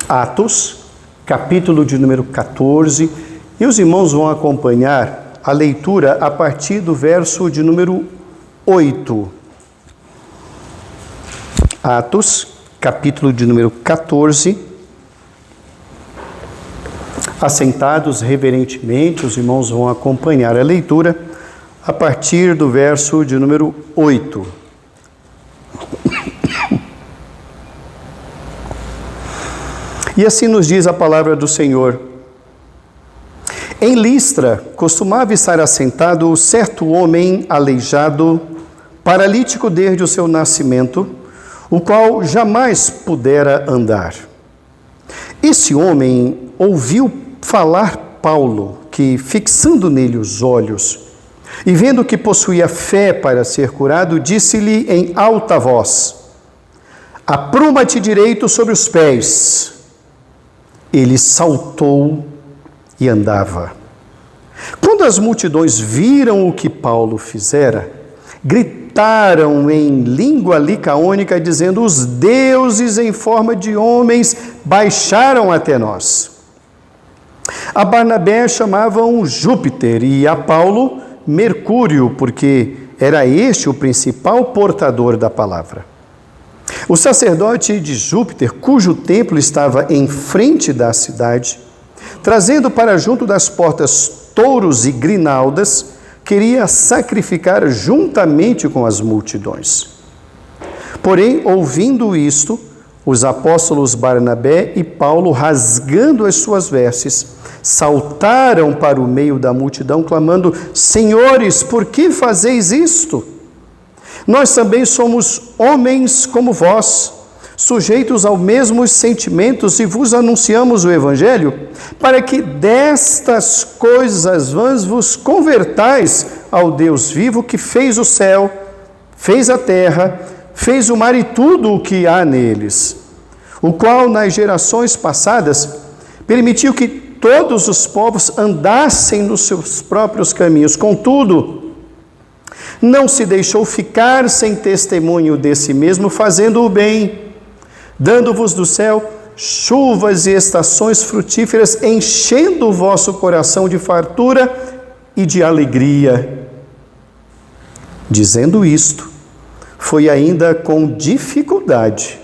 Atos, capítulo de número 14, e os irmãos vão acompanhar a leitura a partir do verso de número 8. Atos, capítulo de número 14. Assentados reverentemente, os irmãos vão acompanhar a leitura a partir do verso de número 8. E assim nos diz a palavra do Senhor. Em Listra, costumava estar assentado certo homem aleijado, paralítico desde o seu nascimento, o qual jamais pudera andar. Esse homem ouviu falar Paulo, que, fixando nele os olhos, e vendo que possuía fé para ser curado, disse-lhe em alta voz: apruma-te direito sobre os pés. Ele saltou e andava. Quando as multidões viram o que Paulo fizera, gritaram em língua licaônica, dizendo: os deuses em forma de homens baixaram até nós. A Barnabé chamavam Júpiter e a Paulo Mercúrio, porque era este o principal portador da palavra. O sacerdote de Júpiter, cujo templo estava em frente da cidade, trazendo para junto das portas touros e grinaldas, queria sacrificar juntamente com as multidões. Porém, ouvindo isto, os apóstolos Barnabé e Paulo, rasgando as suas vestes, saltaram para o meio da multidão, clamando: senhores, por que fazeis isto? Nós também somos homens como vós, sujeitos aos mesmos sentimentos, e vos anunciamos o Evangelho, para que destas coisas vãs vos convertais ao Deus vivo, que fez o céu, fez a terra, fez o mar e tudo o que há neles, o qual nas gerações passadas permitiu que todos os povos andassem nos seus próprios caminhos. Contudo, não se deixou ficar sem testemunho de si mesmo, fazendo o bem, dando-vos do céu chuvas e estações frutíferas, enchendo o vosso coração de fartura e de alegria. Dizendo isto, foi ainda com dificuldade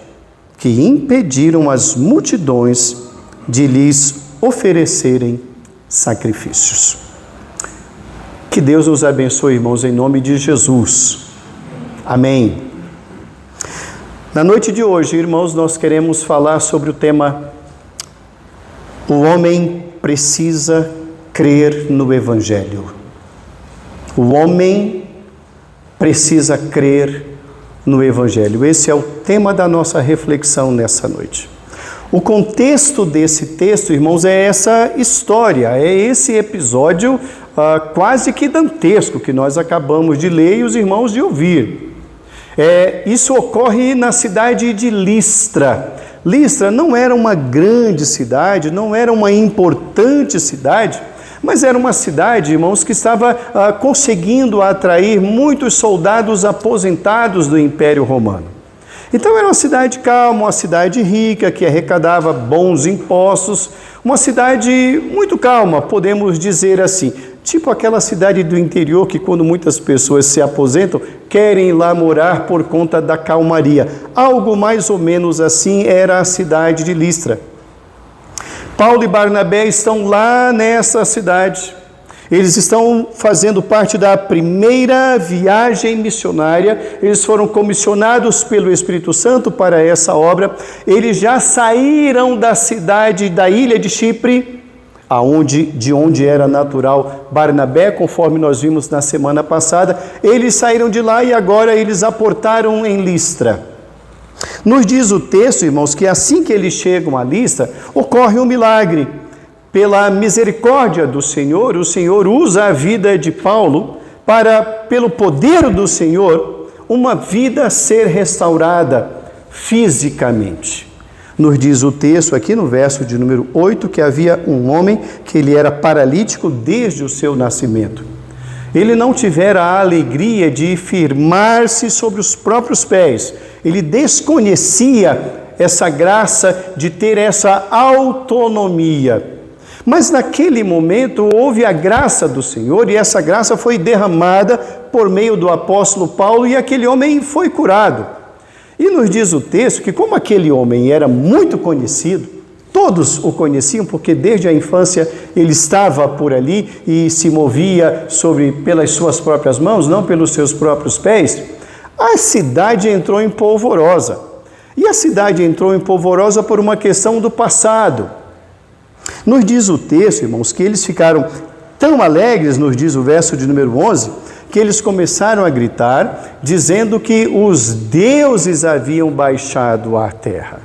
que impediram as multidões de lhes oferecerem sacrifícios. Que Deus nos abençoe, irmãos, em nome de Jesus. Amém. Na noite de hoje, irmãos, nós queremos falar sobre o tema: o homem precisa crer no Evangelho. O homem precisa crer no Evangelho. Esse é o tema da nossa reflexão nessa noite. O contexto desse texto, irmãos, é essa história, é esse episódio quase que dantesco que nós acabamos de ler e os irmãos de ouvir. Isso ocorre na cidade de Listra. Listra não era uma grande cidade, não era uma importante cidade, mas era uma cidade, irmãos, que estava conseguindo atrair muitos soldados aposentados do Império Romano. Então era uma cidade calma, uma cidade rica, que arrecadava bons impostos, uma cidade muito calma, podemos dizer assim, tipo aquela cidade do interior que quando muitas pessoas se aposentam, querem ir lá morar por conta da calmaria. Algo mais ou menos assim era a cidade de Listra. Paulo e Barnabé estão lá nessa cidade. Eles estão fazendo parte da primeira viagem missionária. Eles foram comissionados pelo Espírito Santo para essa obra. Eles já saíram da cidade, da ilha de Chipre, de onde era natural Barnabé, conforme nós vimos na semana passada. Eles saíram de lá e agora eles aportaram em Listra. Nos diz o texto, irmãos, que assim que eles chegam a Listra, ocorre um milagre. Pela misericórdia do Senhor, o Senhor usa a vida de Paulo para, pelo poder do Senhor, uma vida ser restaurada fisicamente. Nos diz o texto aqui no verso de número 8 que havia um homem que ele era paralítico desde o seu nascimento. Ele não tivera a alegria de firmar-se sobre os próprios pés. Ele desconhecia essa graça de ter essa autonomia. Mas naquele momento houve a graça do Senhor e essa graça foi derramada por meio do apóstolo Paulo e aquele homem foi curado. E nos diz o texto que como aquele homem era muito conhecido, todos o conheciam porque desde a infância ele estava por ali e se movia pelas suas próprias mãos, não pelos seus próprios pés, a cidade entrou em polvorosa. E a cidade entrou em polvorosa por uma questão do passado. Nos diz o texto, irmãos, que eles ficaram tão alegres, nos diz o verso de número 11, que eles começaram a gritar, dizendo que os deuses haviam baixado à terra.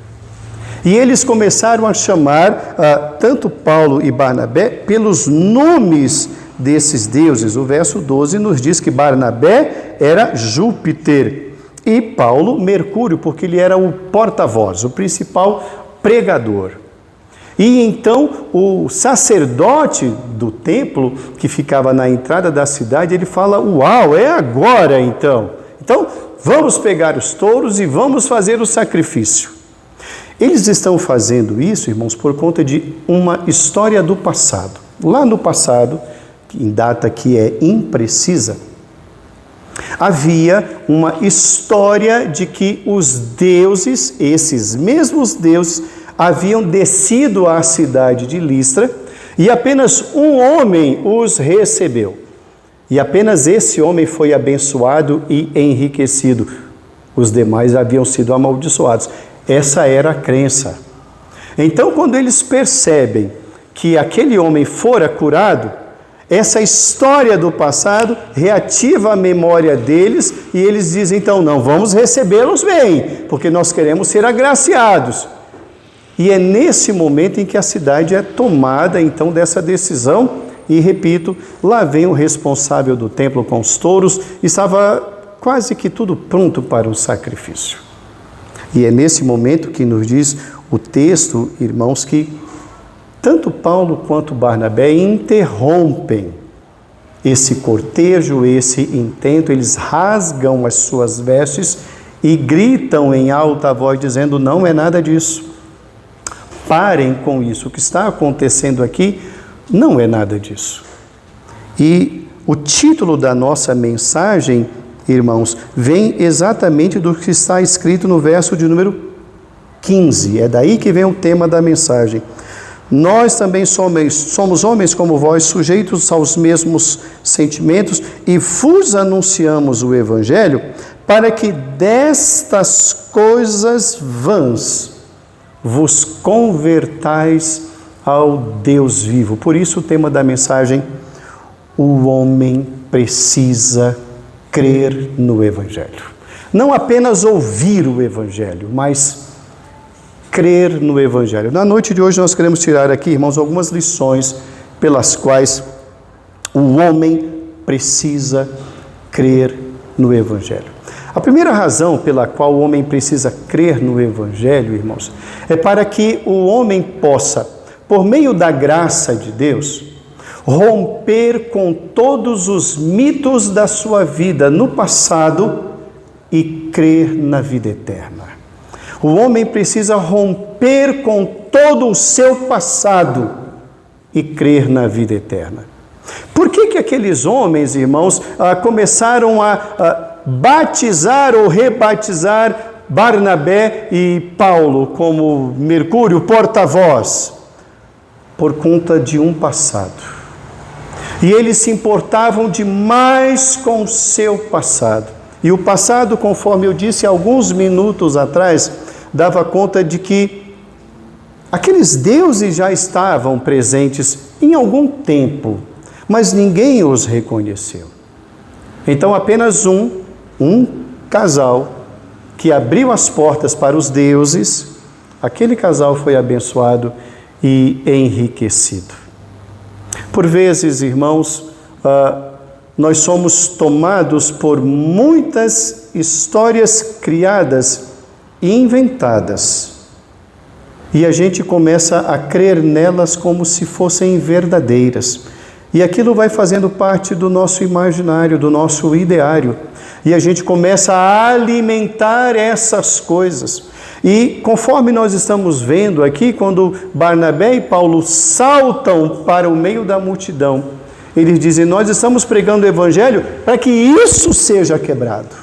E eles começaram a chamar tanto Paulo e Barnabé pelos nomes desses deuses. O verso 12 nos diz que Barnabé era Júpiter e Paulo Mercúrio, porque ele era o porta-voz, o principal pregador. E então o sacerdote do templo, que ficava na entrada da cidade, ele fala, uau, é agora então. Então vamos pegar os touros e vamos fazer o sacrifício. Eles estão fazendo isso, irmãos, por conta de uma história do passado. Lá no passado, em data que é imprecisa, havia uma história de que os deuses, esses mesmos deuses, haviam descido à cidade de Listra e apenas um homem os recebeu. E apenas esse homem foi abençoado e enriquecido. Os demais haviam sido amaldiçoados. Essa era a crença. Então, quando eles percebem que aquele homem fora curado, essa história do passado reativa a memória deles e eles dizem, então, não, vamos recebê-los bem, porque nós queremos ser agraciados. E é nesse momento em que a cidade é tomada, então, dessa decisão. E, repito, lá vem o responsável do templo com os touros, estava quase que tudo pronto para o sacrifício. E é nesse momento que nos diz o texto, irmãos, que tanto Paulo quanto Barnabé interrompem esse cortejo, esse intento, eles rasgam as suas vestes e gritam em alta voz, dizendo, não é nada disso. Parem com isso, o que está acontecendo aqui não é nada disso. E o título da nossa mensagem, irmãos, vem exatamente do que está escrito no verso de número 15. É daí que vem o tema da mensagem. Nós também somos homens como vós, sujeitos aos mesmos sentimentos, e vos anunciamos o Evangelho, para que destas coisas vãs vos convertais ao Deus vivo. Por isso o tema da mensagem, o homem precisa crer no Evangelho. Não apenas ouvir o Evangelho, mas crer no Evangelho. Na noite de hoje nós queremos tirar aqui, irmãos, algumas lições pelas quais o homem precisa crer no Evangelho. A primeira razão pela qual o homem precisa crer no Evangelho, irmãos, é para que o homem possa, por meio da graça de Deus, romper com todos os mitos da sua vida no passado e crer na vida eterna. O homem precisa romper com todo o seu passado e crer na vida eterna. Por que aqueles homens, irmãos, começaram a batizar ou rebatizar Barnabé e Paulo como Mercúrio, porta-voz? Por conta de um passado. E eles se importavam demais com o seu passado. E o passado, conforme eu disse alguns minutos atrás, dava conta de que aqueles deuses já estavam presentes em algum tempo, mas ninguém os reconheceu. Então apenas um casal que abriu as portas para os deuses, aquele casal foi abençoado e enriquecido. Por vezes, irmãos, nós somos tomados por muitas histórias criadas e inventadas, e a gente começa a crer nelas como se fossem verdadeiras, e aquilo vai fazendo parte do nosso imaginário, do nosso ideário, e a gente começa a alimentar essas coisas, E conforme nós estamos vendo aqui, quando Barnabé e Paulo saltam para o meio da multidão, eles dizem: nós estamos pregando o evangelho para que isso seja quebrado.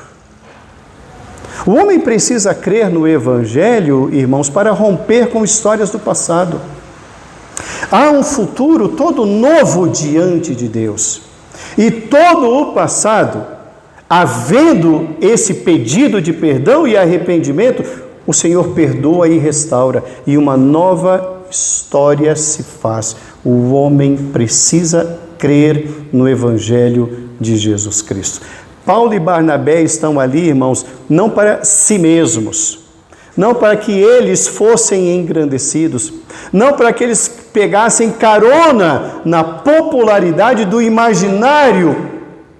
O homem precisa crer no evangelho, irmãos, para romper com histórias do passado. Há um futuro todo novo diante de Deus. E todo o passado, havendo esse pedido de perdão e arrependimento, o Senhor perdoa e restaura, e uma nova história se faz. O homem precisa crer no Evangelho de Jesus Cristo. Paulo e Barnabé estão ali, irmãos, não para si mesmos, não para que eles fossem engrandecidos, não para que eles pegassem carona na popularidade do imaginário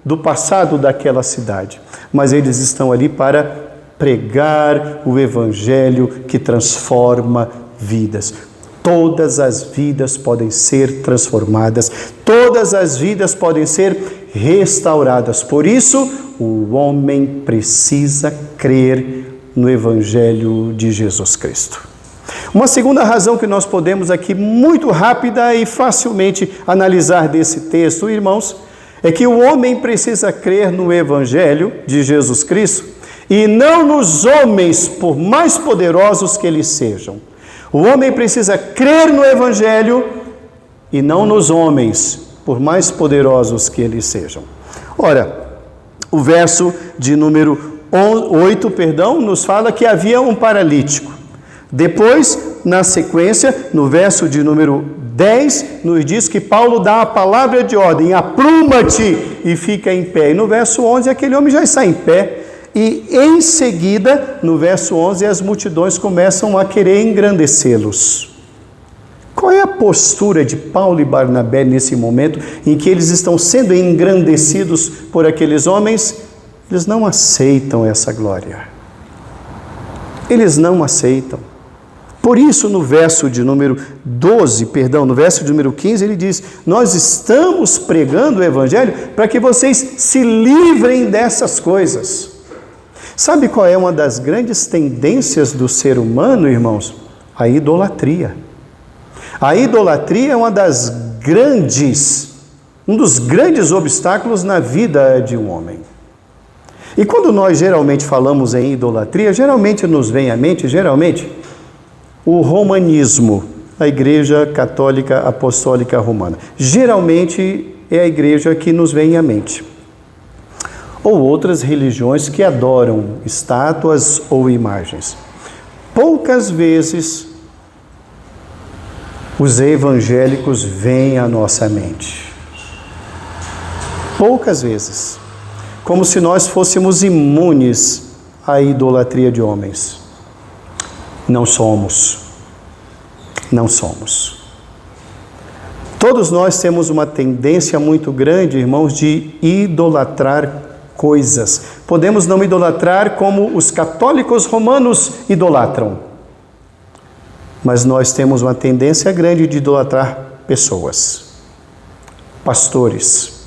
do passado daquela cidade, mas eles estão ali para pregar o Evangelho que transforma vidas. Todas as vidas podem ser transformadas, todas as vidas podem ser restauradas. Por isso, o homem precisa crer no Evangelho de Jesus Cristo. Uma segunda razão que nós podemos aqui, muito rápida e facilmente analisar desse texto, irmãos, é que o homem precisa crer no Evangelho de Jesus Cristo e não nos homens, por mais poderosos que eles sejam. O homem precisa crer no Evangelho e não nos homens, por mais poderosos que eles sejam. Ora, o verso de número 8, nos fala que havia um paralítico. Depois, na sequência, no verso de número 10, nos diz que Paulo dá a palavra de ordem: apruma-te e fica em pé. E no verso 11, aquele homem já está em pé. E em seguida, no verso 11, as multidões começam a querer engrandecê-los. Qual é a postura de Paulo e Barnabé nesse momento em que eles estão sendo engrandecidos por aqueles homens? Eles não aceitam essa glória. Eles não aceitam. Por isso, no verso de número 12, no verso de número 15, ele diz: nós estamos pregando o Evangelho para que vocês se livrem dessas coisas. Sabe qual é uma das grandes tendências do ser humano, irmãos? A idolatria. A idolatria é um dos grandes obstáculos na vida de um homem. E quando nós geralmente falamos em idolatria, geralmente nos vem à mente, o romanismo, a Igreja Católica Apostólica Romana. Geralmente é a igreja que nos vem à mente. Ou outras religiões que adoram estátuas ou imagens. Poucas vezes os evangélicos vêm à nossa mente. Poucas vezes. Como se nós fôssemos imunes à idolatria de homens. Não somos. Não somos. Todos nós temos uma tendência muito grande, irmãos, de idolatrar coisas. Podemos não idolatrar como os católicos romanos idolatram, mas nós temos uma tendência grande de idolatrar pessoas, pastores,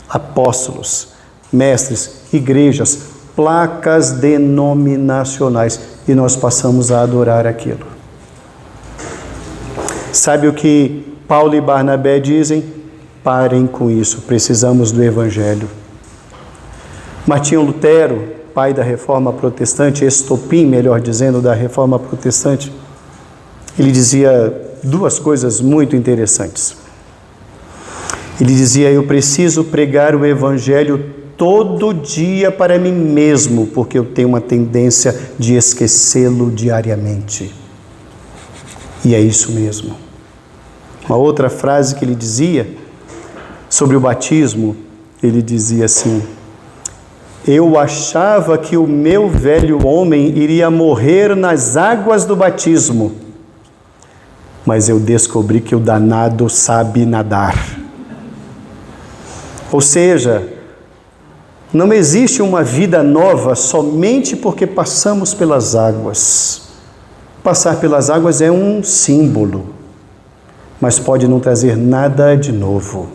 apóstolos, mestres, igrejas, placas denominacionais, e nós passamos a adorar aquilo. Sabe o que Paulo e Barnabé dizem? Parem com isso, precisamos do Evangelho. Martinho Lutero, pai da Reforma Protestante, estopim, melhor dizendo, da Reforma Protestante, ele dizia duas coisas muito interessantes. Ele dizia: eu preciso pregar o Evangelho todo dia para mim mesmo, porque eu tenho uma tendência de esquecê-lo diariamente. E é isso mesmo. Uma outra frase que ele dizia sobre o batismo, ele dizia assim: eu achava que o meu velho homem iria morrer nas águas do batismo, mas eu descobri que o danado sabe nadar. Ou seja, não existe uma vida nova somente porque passamos pelas águas. Passar pelas águas é um símbolo, mas pode não trazer nada de novo,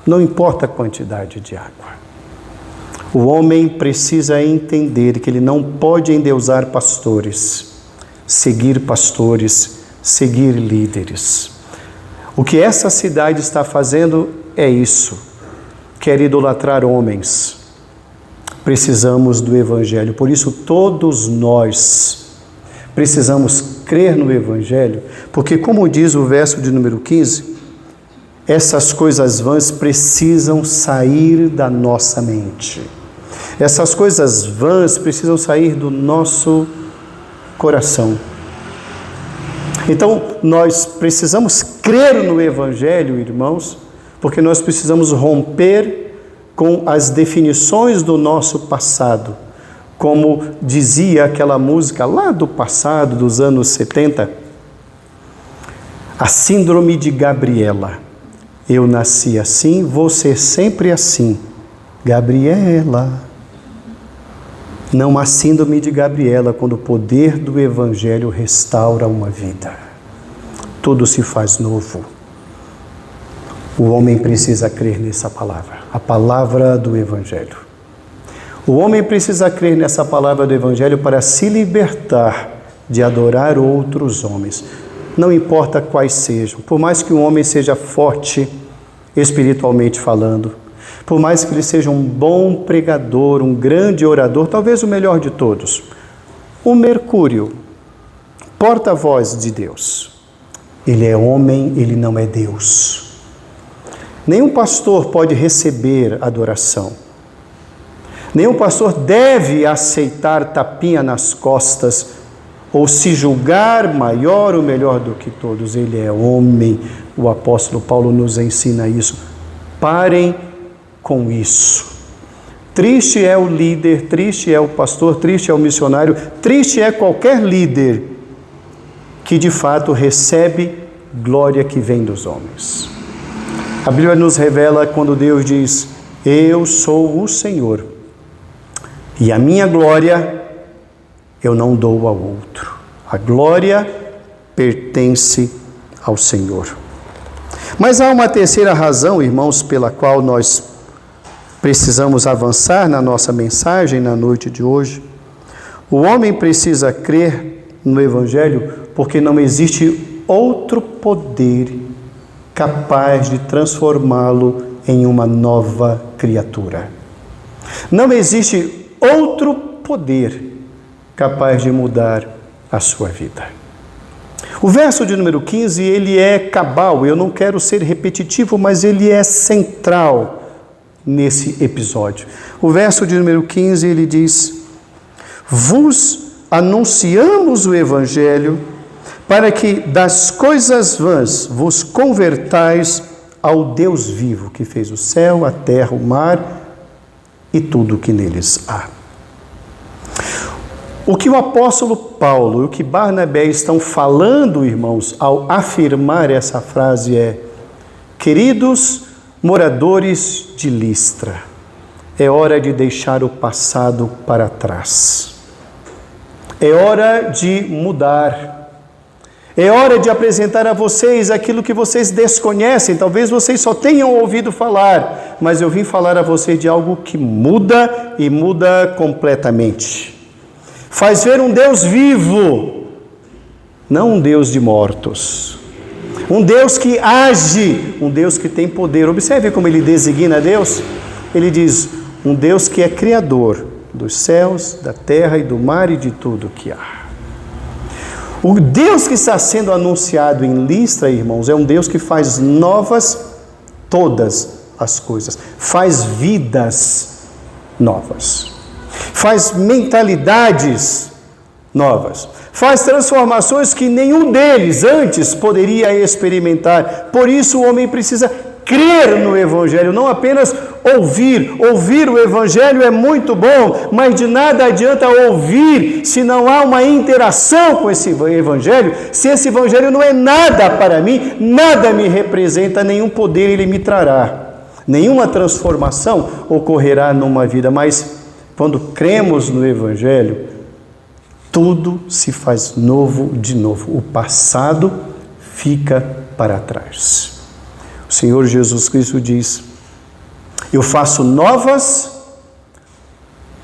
não importa a quantidade de água. O homem precisa entender que ele não pode endeusar pastores, seguir pastores, seguir líderes. O que essa cidade está fazendo é isso. Quer idolatrar homens. Precisamos do Evangelho. Por isso, todos nós precisamos crer no Evangelho, porque, como diz o verso de número 15, essas coisas vãs precisam sair da nossa mente. Essas coisas vãs precisam sair do nosso coração. Então, nós precisamos crer no Evangelho, irmãos, porque nós precisamos romper com as definições do nosso passado. Como dizia aquela música lá do passado, dos anos 70, a síndrome de Gabriela. Eu nasci assim, vou ser sempre assim. Gabriela. Não há síndrome de Gabriela quando o poder do Evangelho restaura uma vida. Tudo se faz novo. O homem precisa crer nessa palavra, a palavra do Evangelho. O homem precisa crer nessa palavra do Evangelho para se libertar de adorar outros homens. Não importa quais sejam, por mais que um homem seja forte espiritualmente falando, por mais que ele seja um bom pregador, um grande orador, talvez o melhor de todos, o Mercúrio, porta-voz de Deus, ele é homem, ele não é Deus. Nenhum pastor pode receber adoração. Nenhum pastor deve aceitar tapinha nas costas ou se julgar maior ou melhor do que todos. Ele é homem. O apóstolo Paulo nos ensina isso. Parem com isso. Triste é o líder, triste é o pastor, triste é o missionário, triste é qualquer líder que de fato recebe glória que vem dos homens. A Bíblia nos revela quando Deus diz: eu sou o Senhor e a minha glória eu não dou ao outro. A glória pertence ao Senhor. Mas há uma terceira razão, irmãos, pela qual nós precisamos avançar na nossa mensagem na noite de hoje. O homem precisa crer no Evangelho porque não existe outro poder capaz de transformá-lo em uma nova criatura. Não existe outro poder capaz de mudar a sua vida. O verso de número 15, ele é cabal, eu não quero ser repetitivo, mas ele é central nesse episódio. O verso de número 15, ele diz: vos anunciamos o Evangelho para que das coisas vãs vos convertais ao Deus vivo, que fez o céu, a terra, o mar e tudo o que neles há. O que o apóstolo Paulo e o que Barnabé estão falando, irmãos, ao afirmar essa frase é: queridos moradores de Listra, é hora de deixar o passado para trás. É hora de mudar. É hora de apresentar a vocês aquilo que vocês desconhecem. Talvez vocês só tenham ouvido falar, mas eu vim falar a vocês de algo que muda e muda completamente. Faz ver um Deus vivo, não um Deus de mortos. Um Deus que age, um Deus que tem poder. Observe como ele designa Deus. Ele diz: um Deus que é criador dos céus, da terra e do mar e de tudo que há. O Deus que está sendo anunciado em Listra, irmãos, é um Deus que faz novas todas as coisas. Faz vidas novas. Faz mentalidades novas. Faz transformações que nenhum deles antes poderia experimentar. Por isso o homem precisa crer no Evangelho, não apenas ouvir. Ouvir o Evangelho é muito bom, mas de nada adianta ouvir se não há uma interação com esse Evangelho, se esse Evangelho não é nada para mim, nada me representa, nenhum poder ele me trará. Nenhuma transformação ocorrerá numa vida, mas quando cremos no Evangelho, tudo se faz novo de novo. O passado fica para trás. O Senhor Jesus Cristo diz: eu faço novas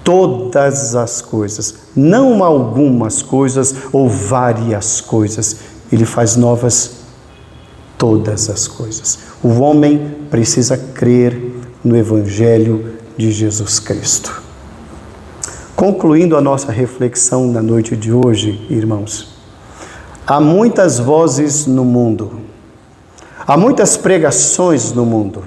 todas as coisas, não algumas coisas ou várias coisas. Ele faz novas todas as coisas. O homem precisa crer no Evangelho de Jesus Cristo. Concluindo a nossa reflexão na noite de hoje, irmãos, há muitas vozes no mundo, há muitas pregações no mundo,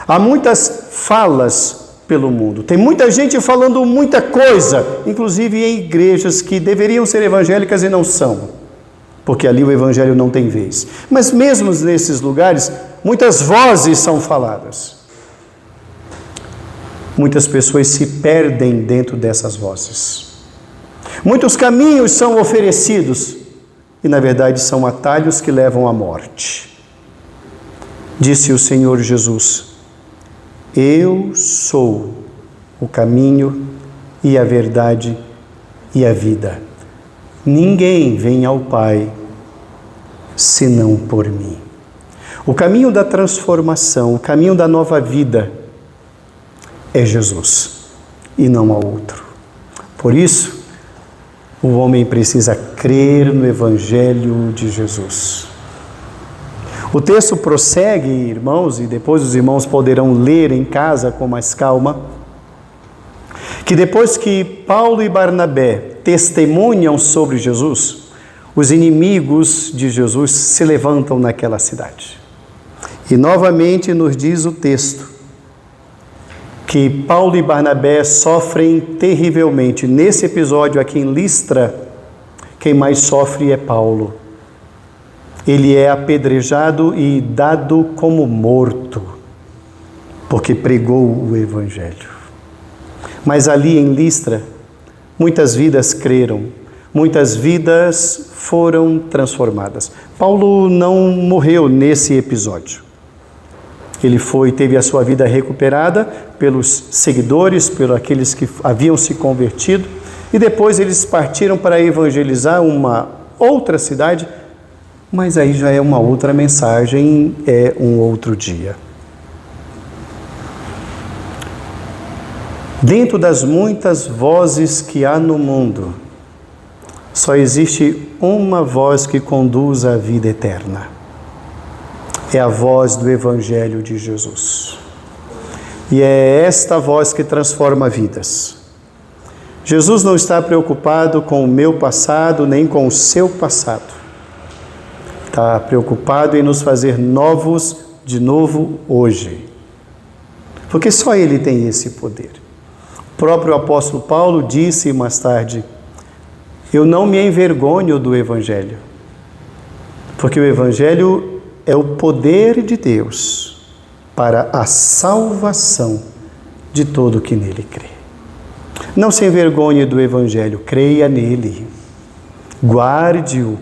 há muitas falas pelo mundo. Tem muita gente falando muita coisa, inclusive em igrejas que deveriam ser evangélicas e não são, porque ali o evangelho não tem vez. Mas mesmo nesses lugares, muitas vozes são faladas. Muitas pessoas se perdem dentro dessas vozes. Muitos caminhos são oferecidos e, na verdade, são atalhos que levam à morte. Disse o Senhor Jesus: eu sou o caminho e a verdade e a vida. Ninguém vem ao Pai senão por mim. O caminho da transformação, o caminho da nova vida é Jesus e não há outro. Por isso, o homem precisa crer no Evangelho de Jesus. O texto prossegue, irmãos, e depois os irmãos poderão ler em casa com mais calma, que depois que Paulo e Barnabé testemunham sobre Jesus, os inimigos de Jesus se levantam naquela cidade. E novamente nos diz o texto que Paulo e Barnabé sofrem terrivelmente. Nesse episódio aqui em Listra, quem mais sofre é Paulo. Ele é apedrejado e dado como morto, porque pregou o Evangelho. Mas ali em Listra, muitas vidas creram, muitas vidas foram transformadas. Paulo não morreu nesse episódio. Ele teve a sua vida recuperada pelos seguidores, pelos aqueles que haviam se convertido, e depois eles partiram para evangelizar uma outra cidade, mas aí já é uma outra mensagem, é um outro dia. Dentro das muitas vozes que há no mundo, só existe uma voz que conduz à vida eterna. É a voz do Evangelho de Jesus. E é esta voz que transforma vidas. Jesus não está preocupado com o meu passado, nem com o seu passado. Está preocupado em nos fazer novos de novo hoje. Porque só Ele tem esse poder. O próprio apóstolo Paulo disse mais tarde: eu não me envergonho do Evangelho, porque o Evangelho é o poder de Deus para a salvação de todo que nele crê. Não se envergonhe do Evangelho, creia nele, guarde-o,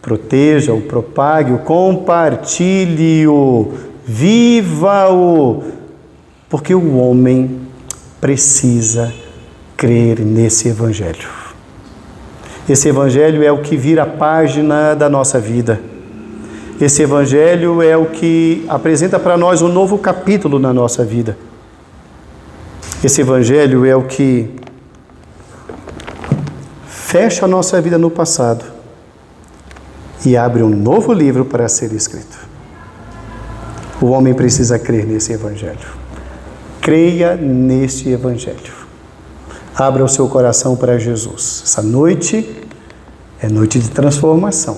proteja-o, propague-o, compartilhe-o, viva-o, porque o homem precisa crer nesse Evangelho. Esse Evangelho é o que vira a página da nossa vida. Esse Evangelho é o que apresenta para nós um novo capítulo na nossa vida. Esse Evangelho é o que fecha a nossa vida no passado e abre um novo livro para ser escrito. O homem precisa crer nesse Evangelho. Creia neste Evangelho. Abra o seu coração para Jesus. Essa noite é noite de transformação.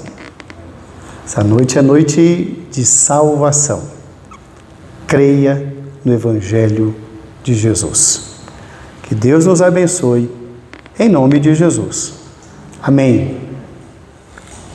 Essa noite é noite de salvação. Creia no Evangelho de Jesus. Que Deus nos abençoe, em nome de Jesus. Amém.